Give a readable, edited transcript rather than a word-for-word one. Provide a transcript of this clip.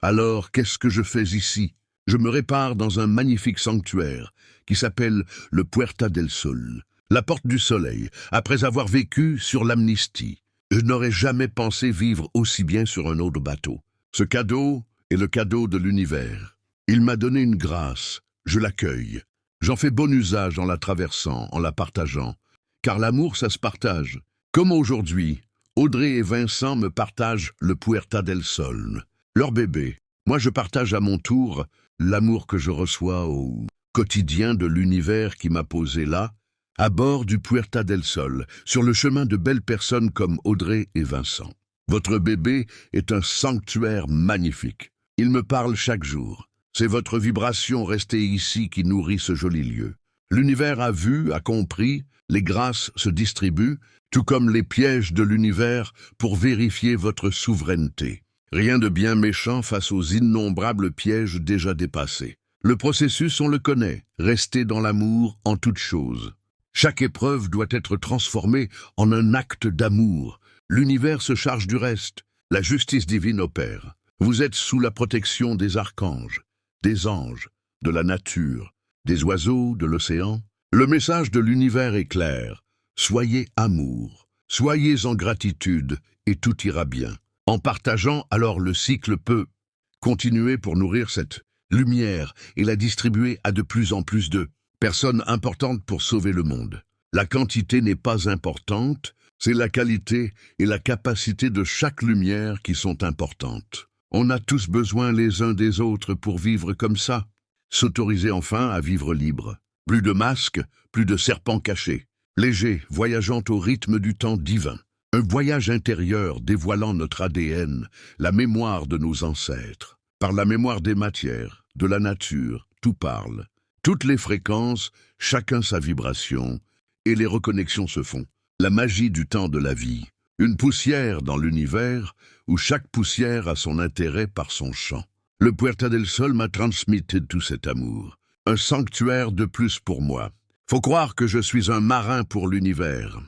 Alors, qu'est-ce que je fais ici? Je me répare dans un magnifique sanctuaire qui s'appelle le Puerta del Sol, la porte du soleil, après avoir vécu sur l'amnistie. Je n'aurais jamais pensé vivre aussi bien sur un autre bateau. Ce cadeau est le cadeau de l'univers. Il m'a donné une grâce, je l'accueille. J'en fais bon usage en la traversant, en la partageant. Car l'amour, ça se partage. Comme aujourd'hui, Audrey et Vincent me partagent le Puerta del Sol, leur bébé. Moi, je partage à mon tour l'amour que je reçois au quotidien de l'univers qui m'a posé là, à bord du Puerta del Sol, sur le chemin de belles personnes comme Audrey et Vincent. Votre bébé est un sanctuaire magnifique. Il me parle chaque jour. C'est votre vibration restée ici qui nourrit ce joli lieu. L'univers a vu, a compris, les grâces se distribuent, tout comme les pièges de l'univers pour vérifier votre souveraineté. Rien de bien méchant face aux innombrables pièges déjà dépassés. Le processus, on le connaît, rester dans l'amour en toute chose. Chaque épreuve doit être transformée en un acte d'amour. L'univers se charge du reste. La justice divine opère. Vous êtes sous la protection des archanges, des anges, de la nature, des oiseaux, de l'océan. Le message de l'univers est clair. Soyez amour, soyez en gratitude et tout ira bien. En partageant, alors le cycle peut continuer pour nourrir cette lumière et la distribuer à de plus en plus de personnes importantes pour sauver le monde. La quantité n'est pas importante, c'est la qualité et la capacité de chaque lumière qui sont importantes. On a tous besoin les uns des autres pour vivre comme ça. S'autoriser enfin à vivre libre. Plus de masques, plus de serpents cachés. Léger, voyageant au rythme du temps divin. Un voyage intérieur dévoilant notre ADN, la mémoire de nos ancêtres. Par la mémoire des matières, de la nature, tout parle. Toutes les fréquences, chacun sa vibration, et les reconnexions se font. La magie du temps de la vie. Une poussière dans l'univers, où chaque poussière a son intérêt par son champ. Le Puerta del Sol m'a transmis tout cet amour. Un sanctuaire de plus pour moi. Faut croire que je suis un marin pour l'univers.